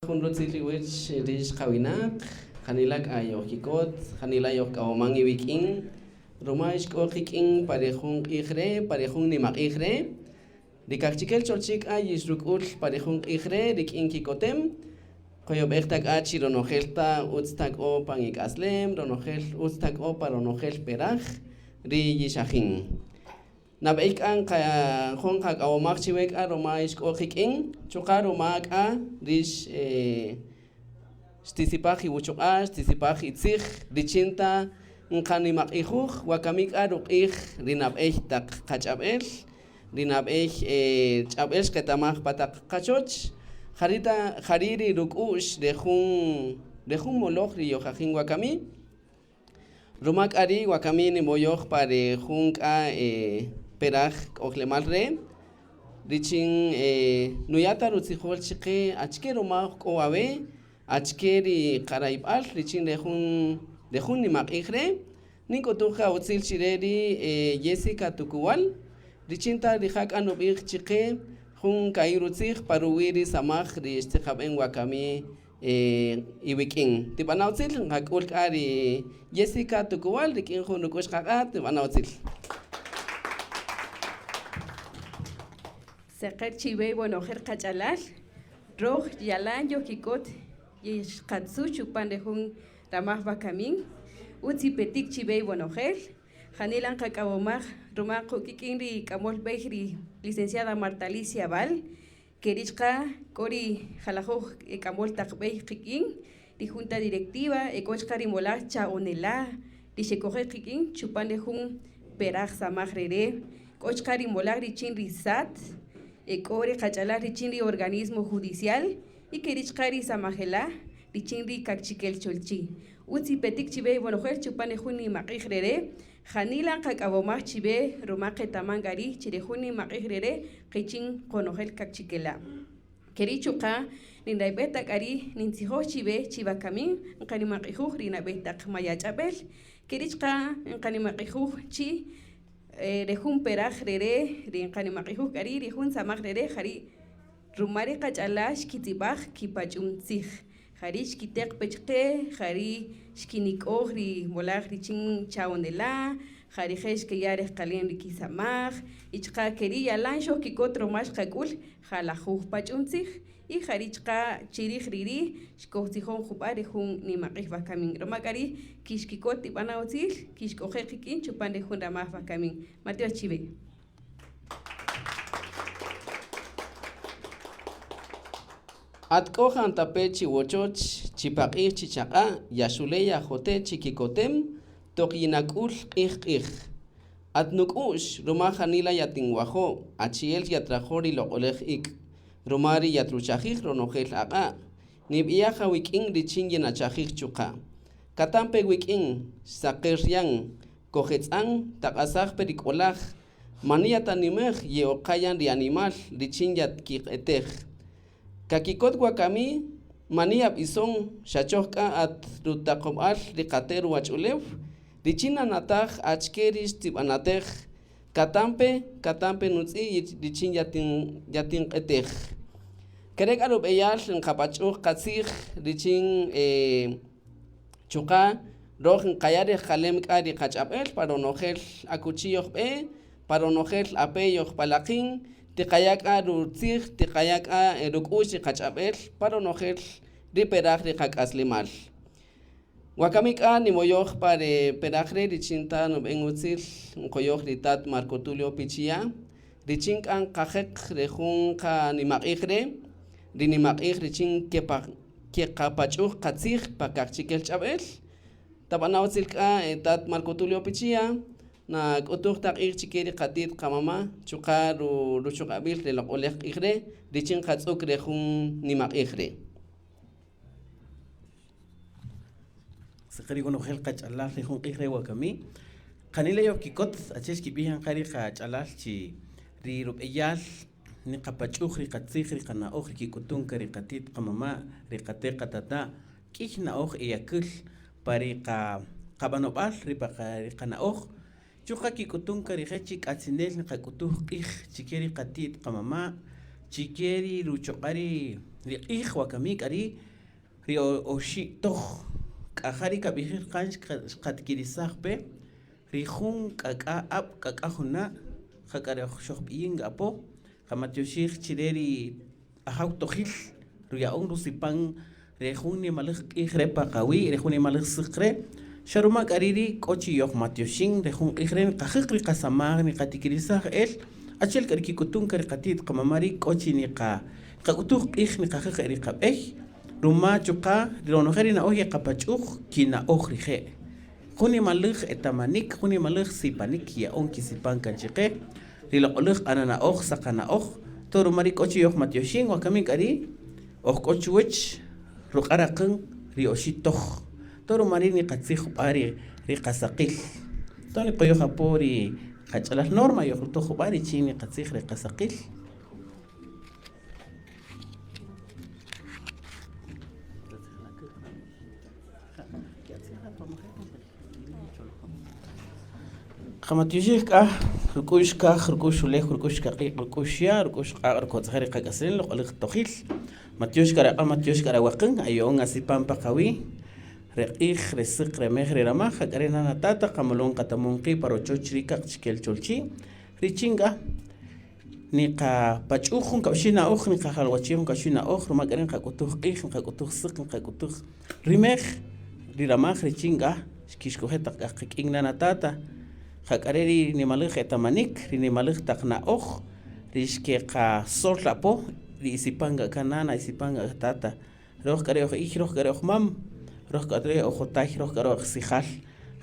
Junrutziliwich rish kawinak, kanilak ayokikot, kanilayok kaomangi wiking, rumaish kokiking parejung igre, parejung nimak igre, dikakchikel chorchik ayish rukul parejung igre, diking kikotem, koyob ektak achi ronojelta utstak o pangik aslem, ronojel utstak o paronojel peraj, ri yishajin. Nabeik an kaya hong kak awomak chiwek a romaish kokiking, chukar umak a rish stisipaj iwuchok stisipaj itzij, richinta nkanimak ijuj, wakamik a rukij rinabej tak kachabel, rinabej chabel ketamaj patak kachoch, hariri rukush dejun moloj riyojajin wakami, rumak ari wakami ni moyoj pare junk a peraj oklemal re, richin nuyata rutzijol chique achke rumak oawe, achke ri karaibal, richin dejun nimak igre, ninkotuja utzil chireri Jessica Tukuwal, richinta rijak anubig chique, jun kairutzij paruwiri samaj ri istijab wakami iwiking. Tibanautzil ngakul ari Jessica Tukuwal, rikin jun nukush kakat, tibanautzil. Seqer chibey bueno her kachalal roj yalan yokikot yishqatsu chupan de jun ramaj bakamin utzi petik chibey bueno her janilan kakabomaj rumaqo kikinri kamol bejri licenciada Marta Alicia Val kerichqa kori jalajoj kamol taqbey qikin di junta directiva ekochqari molaj chaonela di shekoje qikin chupan de jun peraj samaj rere kochqari molaj richin risat Ekore kachala richinri organismo judicial y kerichkari samajela richinri kakchikel cholchi. Utsi petik chibe bonojer chupane juni maqijrere janilan kakabomaj chibe romaqe tamangari chirejuni maqijrere qichin konojel kakchikela. Kerichuqa nindaibeta kari ninsijo chibe chibakamin qanimaqijuj rinabetaq mayachabel kerichqa qanimaqijuj chi rejun peraj rere rinqanimaqijuj kari rejun samaj rere jari rumari qach'alax kitibaj kipach'umtzij jari xkiteq pechqe jari xkinik'oj ri molaj richin chaonela jari jex keyarej qalen rikisamaj ichqa keri yalan xoj kikot romax qak'ul jalajuj pach'umtzij y jari chqa chirij riri xkojtzijon jub'aj rejun nimaq'ij bakamin romakari kixkikot tib'ana utzil kixk'ojej qik'in chupan rejun ramaj bakamin Mateo Chive. Atkojan tape chiwochoch, chipaqij chichaqa, yashuleya jote chikikotem, tokyinakul qij. Atnukush, rumajanila yatinwajo, achiel yatrajori loqolej ik. Romari yatruchajij ronojel aqa, nibiyaja wikin richin yenachajij chuqa. Katampe wikin, saqeryan, kojetzan, taqasaj perikolaj, maniyatanimej yeoqayan ri animal richin yatkiqetej. Kakikot wakami, maniyab ison, shachojka at rutaqobal riqater wachulev, richin anataj achkeris tibanatej, katampe nutzi richin yatin qetej. Kerek arub eyal nqapachuj qatzij richin chuqa roj nqayarij qalem k'ari qach'ab'el paronojel akuchiyoj b'e paronojel apeyoj palaqin tiqayak'a rutzij tiqayak'a ruk'u'x qach'ab'el paronojel riperaj riqak'aslimal wakamik'a nimoyoj pare perajre richinta nub'en utzil nqoyoj ritat Marco Tulio Pichia richin k'an qajeq rejun qa nimaq'ijre rinimaq'ij richin keqapachuj qatzij pakaqchikel ch'ab'el tab'ana utzil k'a tat Marco Tulio Pichia na k'utuj taq'ij chikeri qatit qamama chuqa ruchuq'ab'il reloq'olej q'ijre richin qatz'uk rejun nimaq'ijre. Seqeri gonojel qach'alal rejun q'ijre wakami qanila yokikot achex kibijan qari qach'alal chi ri rub'eyal ni qapach'uj ri qatzij ri qana'oj ri kik'utunka ri qatit qamama ri qate qatata k'ij na'oj eyakul pari qab'anob'al ri qana'oj chuqa kik'utunka ri jechi k'atzinel ni qak'utuj q'ij chike ri qatit qamama chike ri ruchoq'ari riq'ij wakamik ari ri oxi toj k'ajari kab'ijil qanch qatkirisaj pe ri jun k'ak'a ab' k'ak'a juna' qak'arej xoqb'iyim apo qamatyoxij chire ri ajaw tojil ruya'on rusipan re jun nimalaj q'ij re paqawi' re jun nimalaj saq re xaruma k'ari ri k'o chiyoj matyoxin re jun q'ij re qajiq ri qasamaj ni qatikirisaj el achel k'ari kik'utun kari qatit qamama ri k'o chi ni qak'utuj q'ij ni qajiq ri qab'ej ruma chuqa ronojel ri na'oj yaqapach'uj kina'oj rije' jun nimalaj etamanik jun nimalaj sipanik ya'on kisipan kanchiqe ri loq'olaj q'anana'oj saqana'oj to ruma ri k'o chiyoj matyoxin wakamin k'ari oj k'o chuwach ruq'araqan ri oxi toj to ruma ri niqatzij jub'aj ri qasaqil to niqoyoj apo ri qach'alal norma yoj toj jub'aj ri chi niqatzij ri qasaqil qamatyoxij k'aj ruk'ux kaj ruk'ux ulej ruk'ux kaq'iq ruk'ux ya ruk'ux q'aq' rikotz'aj ri qak'aslin loq'olaj tojil matyox karaq'a matyox karawaqan ayo'on asipan paqawi req'ij re saq re mej re ramaj qak'ari nana tata qamalon qatamun qib parochoch ri qaqchkel cholchi ri chinga ni qapach'uj jun kab'ixin na'oj ni qajalwachij jun kab'ixin na'oj ruma k'ari qak'utuj q'ij qak'utuj saq qak'utuj ri mej ri ramaj ri chinga xkixkojej taq qak'in nana tata qak'ari ri nimalaj etamanik ri nimalaj taq na'oj ri xkeqasol apo ri isipanga kanana isipanga tata roj k'ari oj ij roj k'ari oj mam roj k'ari oj otay roj k'ari oj sijal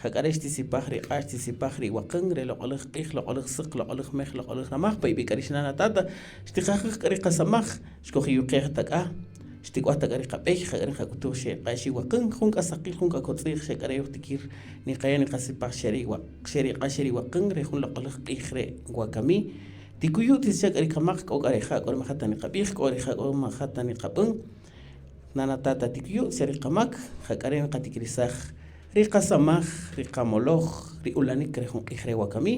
qak'ari xtisipaj ri q'ax xtisipaj ri waqan re loq'olaj q'ij loq'olaj saq loq'olaj mej loq'olaj ramaj paypi k'ari xnana tata xtiqajij k'ari qasamaj xkojiyuqej tak'a xtik'uaj tak'ari qab'ej qak'ari qak'utuj xeq'a xi waqan jun k'asaqil jun k'akotz'ij xek'ari oj tikir ni qaya ni qasipaj xeri q'a xeri waqan re jun loq'olaj q'ij re wakami tikuyu tisyak ari kamak k'o k'areja k'o majata ni qab'ij k'o reja k'o majata ni qab'an nana tata tikuyu seri qamak qak'ari qatikirisaj ri qasamaj ri qamoloj ri ulanik re jun q'ij re wakami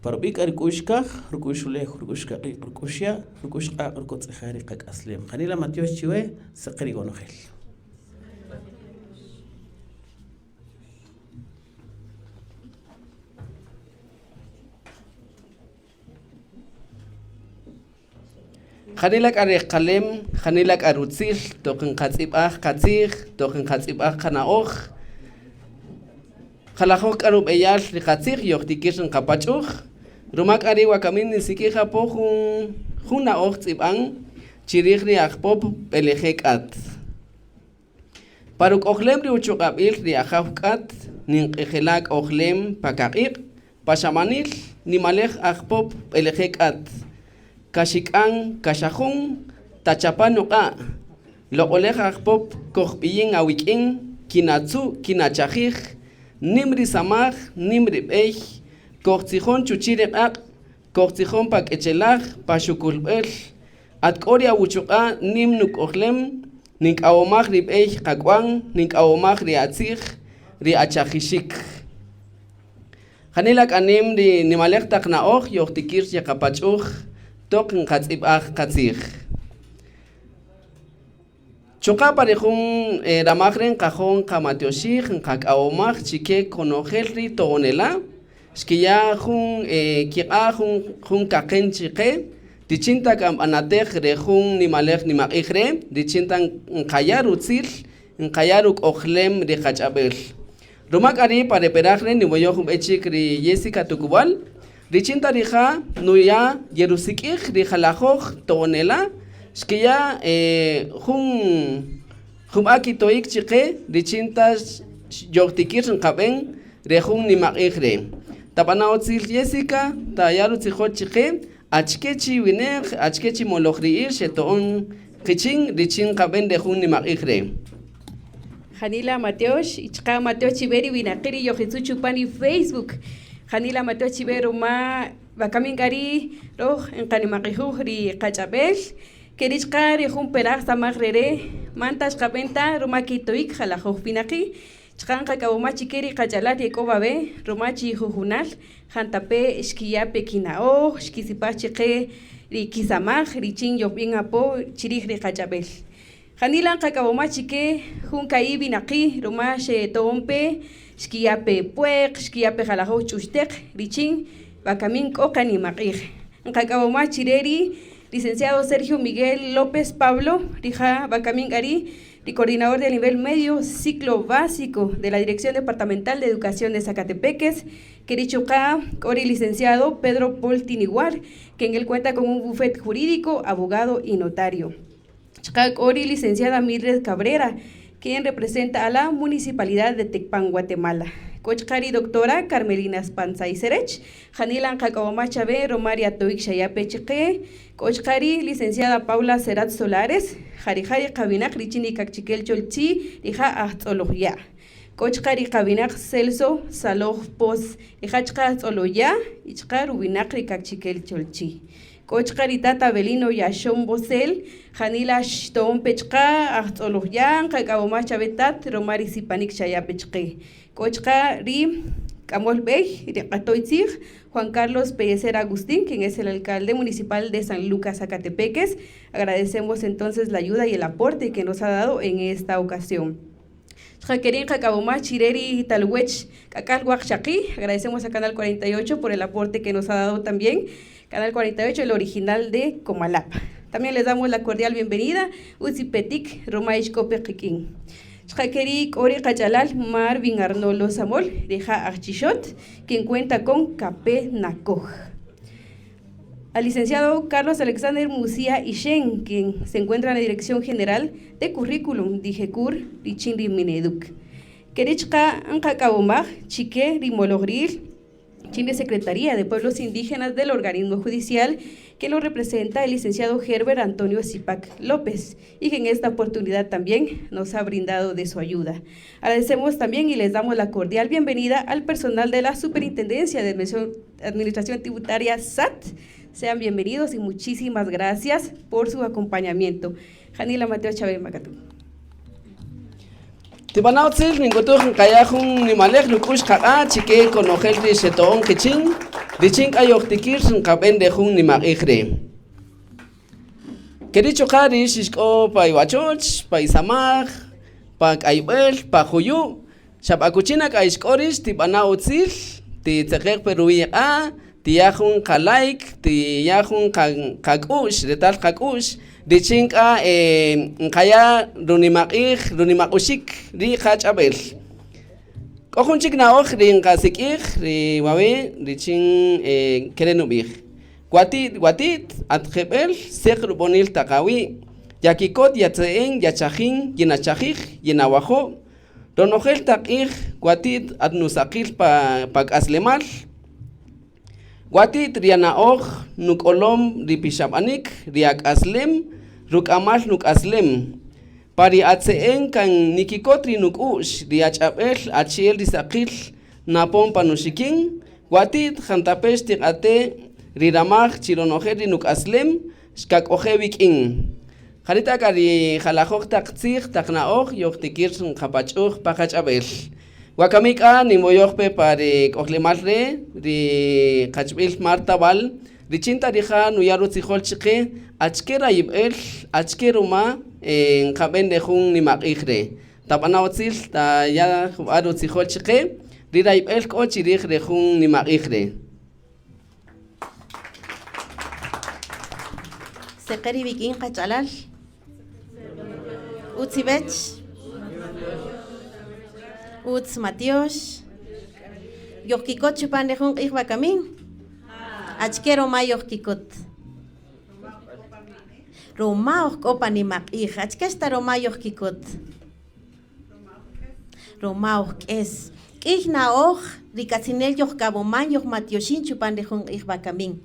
parub'ik ari k'u'x kaj ruk'ux ulej ruk'ux kaq'iq ruk'ux ya ruk'ux q'aq ruk'utz'aj ri qak'aslem qanila matyox chiwe saq ri gonojel Khanilak are qalem, khanilak arutzil, toqin qatz'ib'aj qatzij, toqin qatz'ib'aj qana'oj. Qalajok arub eyal ri qatzij yoj tikir qapach'uj. Rumak ari wakamin nisikija po jun na'oj tz'ib'an chirij ri ajpop pelejek at. Paruk ojlem ri uchuq'ab'il ri ajaw k'at, ninq'ijelak ojlem pakaq'iq, paxamanil nimalej ajpop pelejek at. Kashik'an kaxajun tachapan nuqa loq'olej ajpop kojb'iyim awik'in kinatzu kinachajij nimri samaj nimri b'ey kojtzijon chuchiri q'aq' kojtzijon pak'echelaj paxukulb'el atk'ori awuchuqa nim nuk'ojlem nink'awomaj ri b'ey qak'wan nink'awomaj ri atzij ri achajixik janila k'anim ri nimalej taq na'oj yoj tikir yaqapach'uj toqin qatz'ib'aj qatzij chuqa parejun ramaj ren qajon qamatyoxij qak'awomaj chike konojel ri to'onela xkiya jun kiq'a jun kaqen chiqe tichinta k'amb'anatej re jun nimalej nimaq'ij re tichinta nqaya rutzil nqaya ruk'ojlem ri qach'ab'el rumak ari pareperaj re niwoyoj jun b'echik ri Jessica Tukubal Richinta rija nuya yerusik'ij rijalajoj to'onela xkiya jun akitoyik chiqe richinta yojtikir nqab'en re jun nimaq'ij re tab'ana otzil Jessica taya rutzijoj chiqe achke chi winej achke chi moloj ri'ir xeto'on qichin richin qab'en re jun nimaq'ij re Janila Mateosh ichqa Mateosh chiberi winaqiri yojitzu chupani Facebook Janila Mateosh chibero ma bakamin gari roh en qanimaqijuj ri qach'ab'el kerichqa ri jun peraj samaj rere mantax qab'enta ruma kitoik jalajoj pinaqi Chkanka kabumachi keri kachalati kobabe, romachi jujunal, jantape shkiyape kinao, shkisipachi ke rikisamaj, richin yopin apo, chirij kachabel. Janilan kakabumachi ke, junka ibinaki, romache tompe, shkiyape puek, shkiyape jalajo chustek, richin, bakamin kokani makij. Kakabumachi reri, licenciado Sergio Miguel López Pablo, rija bakamin ari, y coordinador del nivel medio ciclo básico de la Dirección Departamental de Educación de Zacatepeques, Querichuca, Cori licenciado Pedro Paul Tiniguar, que en él cuenta con un bufete jurídico, abogado y notario. Cori licenciada Mildred Cabrera, quien representa a la Municipalidad de Tecpan, Guatemala. Cochcari doctora Carmelina Spanza y Serech, Janilan Cacaomachabe, Romaria Toik Shayape Cheque, Cochcari licenciada Paula Cerat Solares, Jarijari Kabinak Richini Cachiquel Cholchi, Rija Ahtologia. Cochcari Kabinak Celso Saloh Pos, Rijachka Ahtoloya, Ichka Rubinak Cachiquel Cholchi. Cochcari Tata Belino Yashon Bosel, Janila Shton Pechka, Ahtoloya, Cacaomachabe Tat, Romari Sipanik Shayape Cheque. Cochka Ri Camol Bey, Riacatoitzig, Juan Carlos Pellecer Agustín, quien es el alcalde municipal de San Lucas, Zacatepeques. Agradecemos entonces la ayuda y el aporte que nos ha dado en esta ocasión. Jaquerín Jacabomá Chireri Talwech Cacal Shaki, agradecemos a Canal 48 por el aporte que nos ha dado también. Canal 48, el original de Comalapa. También les damos la cordial bienvenida, Utzipetik Romaish Copequiquín. Jaquerí Ori Cachalal Marvin Arnolo Samol, deja Archichot, quien cuenta con Capé Nacoj. Al licenciado Carlos Alexander Musía Ishen, quien se encuentra en la Dirección General de Currículum, Dijecur, Richindi Mineduk. Querichka Ancacabomaj, Chique Rimologril, Chile Secretaría de Pueblos Indígenas del Organismo Judicial, que lo representa el licenciado Herbert Antonio Zipac López, y que en esta oportunidad también nos ha brindado de su ayuda. Agradecemos también y les damos la cordial bienvenida al personal de la Superintendencia de Administración Tributaria SAT. Sean bienvenidos y muchísimas gracias por su acompañamiento. Janila Mateo Chávez Macatú. Tibanautzil ningutuj kayahun nimalek lukush kaka chike konojel ri shetong kichin dichin ayoktikir kaben dejun nimakikre. Kericho kari shishko pa iwachoch, pa isamaj, pa kaibel, pa huyu, shabakuchina kaishkorish tibanautzil, ti tzekek peruiya, tiyahun kalaik, tiyahun kakush, detal kakush, dichinka kaya runimakushik ri kachabel. Kohunchik naoj rin kasikik ri wawe dichin kerenubik. Guatit atjebel sekr bonil takawi. Yakikot yatzeen yachajin yinachajik yinawajo. Donojel takik guatit atnusakil pag aslemal. Guatit rianaoj nukolom ripishabanik riak aslem rukamal nuk aslem. Pari atseen kan nikikotri nuk ush riachabel achiel risakil napon panushikin. Guatit jantapesh tigate riramaj chironojer nuk aslem shkak ojevik in. Jarita kari jalajok taktzig taknaoj yoktikir kapachoj pakachabel. Wakamika ni moyokpe pare kohlemalre ri kachbil martabal richinta rija nuyaru tzijol chique achkera yibel achkeruma en kaben de jun ni makigre tabanaotzil ta ya aru tzijol chique rira yibel ko chirij de jun ni makigre. Sekeri bikin kachalal utzibech Uts Matios Yokikot chupan de jun ik bakamin Achkero ma yokikot Roma opa ni mak ik Achkesta Roma yokikot Roma es Ik na rikasinel yokaboman yok Matioshin chupan de jun ik bakamin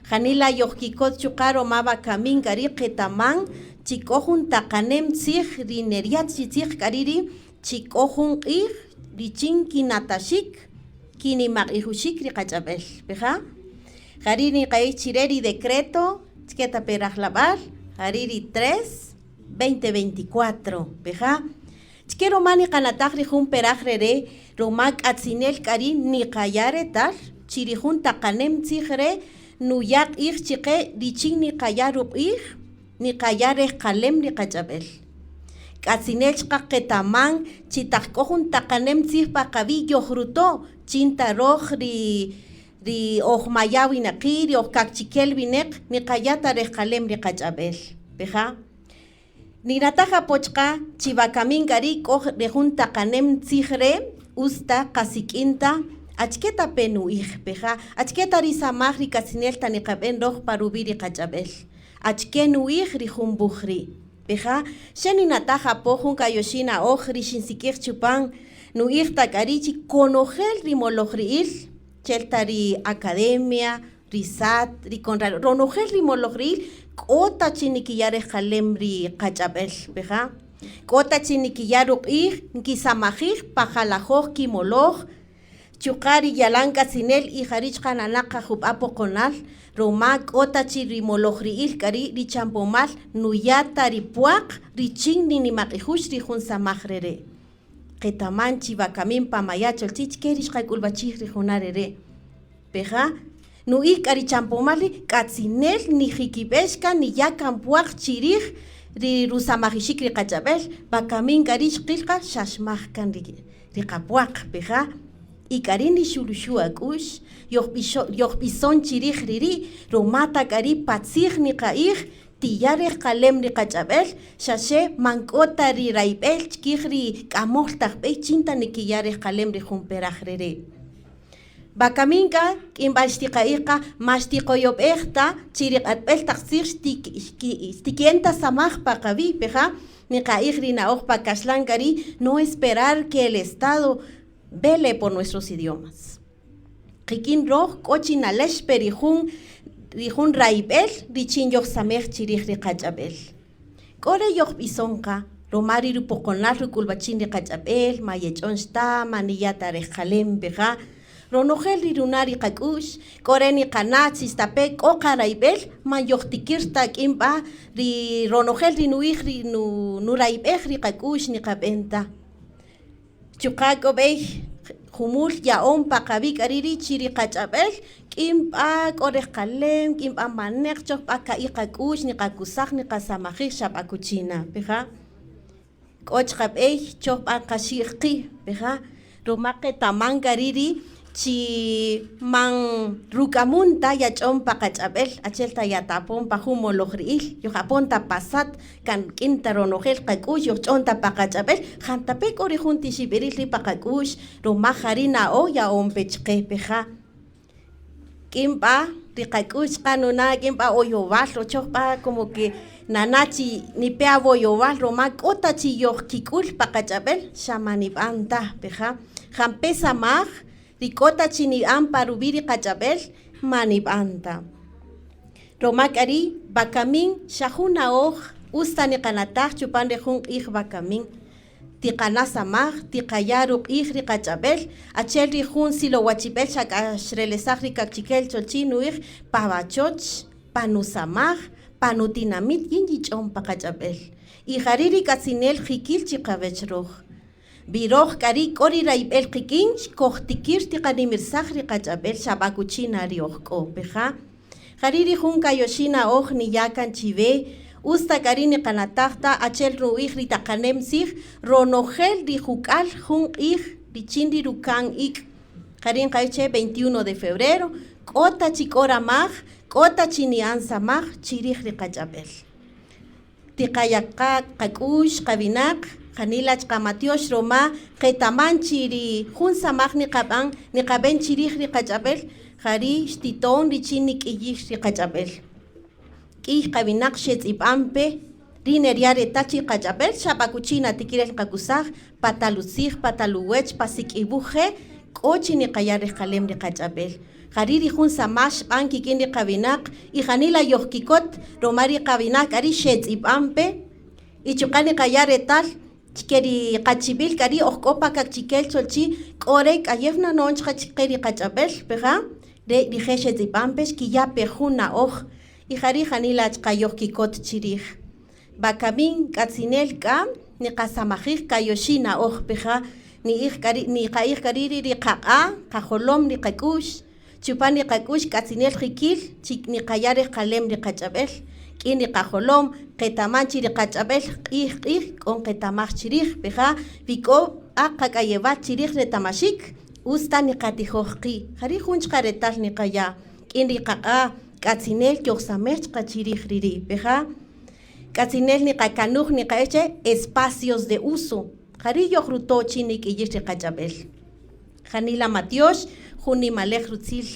Janila yokikot chukaro ma bakamin gari ketaman Chikohun takanem tzig rineriat tzig kariri Chikohun richin kinatashik kini maqihushik riqachabel beja jariri qay chireri decreto chketa perajlabar jariri 3 2024 beja Chkero mani kanataj rijun perajrere, romak atzinel kari ni kayare tal, chirijun takanem tzigre, nuyak ich chike, dichin ni kayaruk ich, ni kayare kalem ni kachabel. Atzinel chkaketaman, chitakojun takanem tzig pakabi yohruto, chinta roj ri ohmayawi nakiri, ohkakchikel binek, ni kayata kalem ni kachabel. Beja? Nirataja pochka, chivakamin gari koj rejun takanem tzigre, usta kasikinta, achketa penu peja, achketa risamaj rikatzinel tanikaben roj parubiri kachabel. Achkenu rijun bujri. Peja, sheninataja pojun kayoshina oj rishinsikir chupan, nu takarichi konojel rimolojriil, cheltari academia, risat, riconral, ronojel rimolojriil, kota chinikiyare jalemri kachabel, peja. Kota chinikiyaruk nkisamajij pajalajoj kimoloj, chukari yalanka sinel harich kananaka jupapo konal, roma kota chirimolojriil kari richampomal, nuyata ripuak, richin ninimakijush rijun samajrere. Ketaman chivakamin pamayachol chichkerish kaikulbachij rijunarere. Peja, nuik arichampomali katzinel ni jikibeshka ni yakampuak chirij, ri rusamajishik ri kachabel, bakamin karish qilqa shashmajkan ri kapuak, peja, y karini shurushuak ush, yohbison chirij riri, romata kari patzij ni kaij, tiyare kalem ri kachabel, shashe mankota ri raibel, chkij ri kamoltajbel, chinta ni kiyare kalem ri jumperajrere. Bakaminka, kimbalshtikaiqa, mashtiqoyopejta, chiriqatbel taqsir stikienta samaj paqabi, peja, ni qaijri naojpa kashlankari, no esperar que el Estado vele por nuestros idiomas. Qikin roj, kochinalesh perijun, rijun raibel, richin yoh samej chirij riqachabel. Kore yoh bisonka, romari rupokonal rukulbachin riqachabel, mayechonsta, maniyata rejalem, peja, ronojel rirunari kakush, koreni kanatsis tapek o karaibel, man yohtikirta kimba, ri ronojel rinuij nuraibej ri kakush ni kabenta. Chukako bej, humul yaon pakabik ariri chiri kachabel, kimba korej kalem, kimba manek chok paka ikakush ni kakusak ni kasamajik shapakuchina, peja. Koch kabej chok paka shirki, peja. Romake taman gariri, chi man rukamunta ya chompa kachabel achelta ya tapon pa humolojriil yo japonta pasat kan kinta ronojel kakush yo chonta pa kachabel jantape kori junti shibirili pa kakush romajarina o ya ompechke peja kimpa rikakush kanuna kimpa oyobal rochokpa como que nanachi ni pea boyobal romak otachi yo kikul pa kachabel shamanibanta peja jampesa mag rikota chini amparubiri kachabel manibanta. Romakari bakamin shahuna oj ustani kanatah chupan rejun bakamin. Tikanasa mag tikayaruk ri kachabel achel rijun silo wachibel shakashrelesaj rikachikel cholchinu pavachoch panusamaj panutinamit yinji chompa kachabel. Hariri katzinel jikil chikabech roj. Biroj kari kori raibel kikin kohtikir tiqanimirsaj riqachabel shabakuchina riojko peja hariri jun kayoshina oj niyakan chive usta karini qanatajta achel ruij ritaqanemsij ronojel rijukal jun ij richindi rukan ik karin qayche 21 de febrero kota chikora maj kota chiniansa maj chirij riqachabel tiqayaqa qakush qabinak Kanilach kamatiosh Roma, Ketaman chiri, Jun samaj ni kaben chirij ri kachabel, Hari stiton richinik iyish ri kachabel. Kih kabinak shetz ipampe, rineriare tachi kachabel, shabakuchina tikirel kakusaj, pataluzij, pataluwech, pasik ibuje, kochi ni kayare kalem ri kachabel. Hari rijun samash banki kini kabinak, y Hanila yohkikot, Romari kabinak, ari shetz ipampe, y chukani kayare tal, Chikeri kachibil kari ohkopa kakchikel cholchi korek ayefna nonch kachikeri kachabel peja de dijeshe zipampesh ki ya pejuna oj y jari janila chkayoh kikot chirij bakamin katzinel ka ni qasamajij kayoshina ojpeja ni qaij kariri ri qaqa qajolom ni qakush chupan ni qakush katzinel jikil ni qayare qalem ni qach'ab'el k'i ni qajolom qetamanchi ri qach'ab'el q'ij k'on qetamaj chirij peja vik'o qak'ayevat chirij retamashik usta ni qatijoj q'i jari jun chqaretal ni qaya k'i ni qaqa katzinel kyojsamej qachirij riri peja katzinel ni qakanuj ni qaeche espacios de uso jari yojrutochi ni k'iyij ri qach'ab'el janila Matiosh juni malej rutzil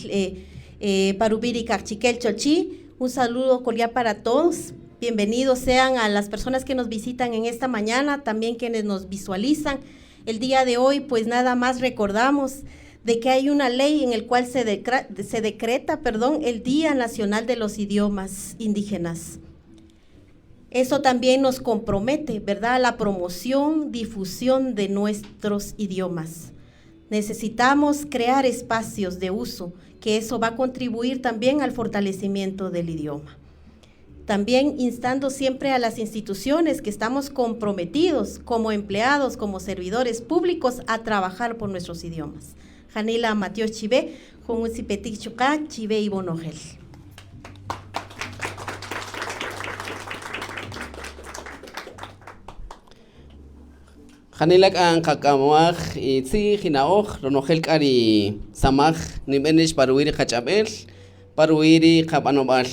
parubiri kaqchikel chochi. Un saludo cordial para todos. Bienvenidos sean a las personas que nos visitan en esta mañana, también quienes nos visualizan. El día de hoy, pues nada más recordamos de que hay una ley en el cual se decreta, el Día Nacional de los Idiomas Indígenas. Eso también nos compromete, ¿verdad?, a la promoción, difusión de nuestros idiomas. Necesitamos crear espacios de uso, que eso va a contribuir también al fortalecimiento del idioma. También instando siempre a las instituciones que estamos comprometidos como empleados, como servidores públicos, a trabajar por nuestros idiomas. Janila Matiosh Chive, Junutzipetik Chuka, Chive y Bonogel. Hanilak an kakamaj itzi hinaoj ronojel kari samaj nimenish paruiri kachabel paruiri kapanobal.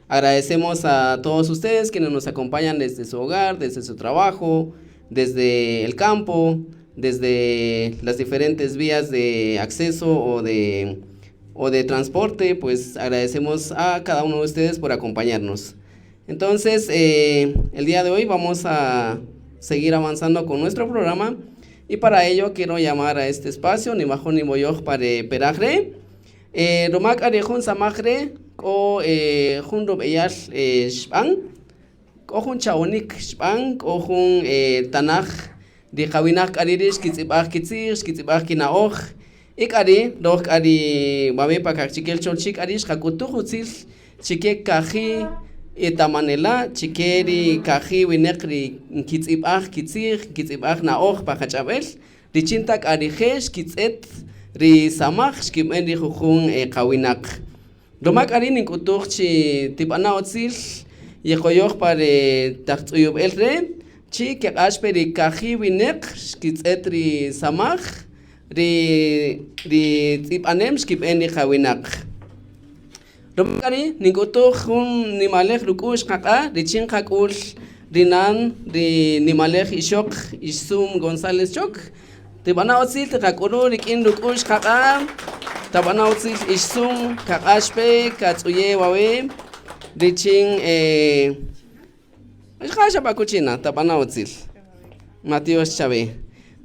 Agradecemos a todos ustedes quienes nos acompañan desde su hogar, desde su trabajo, desde el campo, desde las diferentes vías de acceso o de transporte. Pues agradecemos a cada uno de ustedes por acompañarnos. Entonces, el día de hoy vamos a seguir avanzando con nuestro programa y para ello quiero llamar a este espacio ni bajo ni moyoj para peragre romak arejun samagre o jun robeyal shpan o jun chaonik shpan o jun tanaj di jawinak ariris kitzibaj kitzir kitzibaj kinaoj ikari dok ari babe pakakchikel cholchik arish kakutujutzil chike kaji etamanela chikeri kaji winekri kitzibaj kitzir kitzibaj naoj pakachabel richintak arijesh kitzet ri samaj shkimen ri jujun qawinak romak ari ninkutuj chi tipana otzil yeqoyoj pare taqtzuyub elre chi keqash peri kaji winek kitzet ri samaj ri tipanem shkimen ri qawinak Romari ninguto jun nimalej rukush kaka richin kakul rinan ri nimalej ishok isum González chok tibana otsil kakuru rikin rukush kaka tabana otsil isum kakashpe katsuye wawe richin kasha bakuchina tabana otsil Matiosh Chave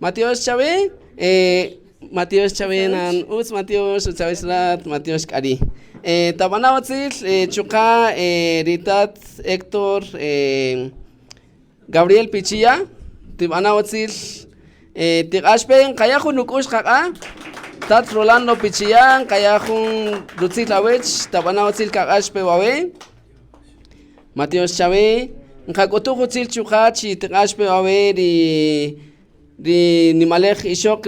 Matiosh Chave nan us Matiosh Chaveslat Matiosh Kari tabana otzil chuka ritat Héctor Gabriel Pichilla tibana otzil tiqashpen qayajun nukush qaqa tat Rolando Pichilla qayajun rutzil awech tabana otzil qaqashpe wawe Matiosh Chave qakutuj otzil chuka chi tiqashpe wawe ri nimalej ishok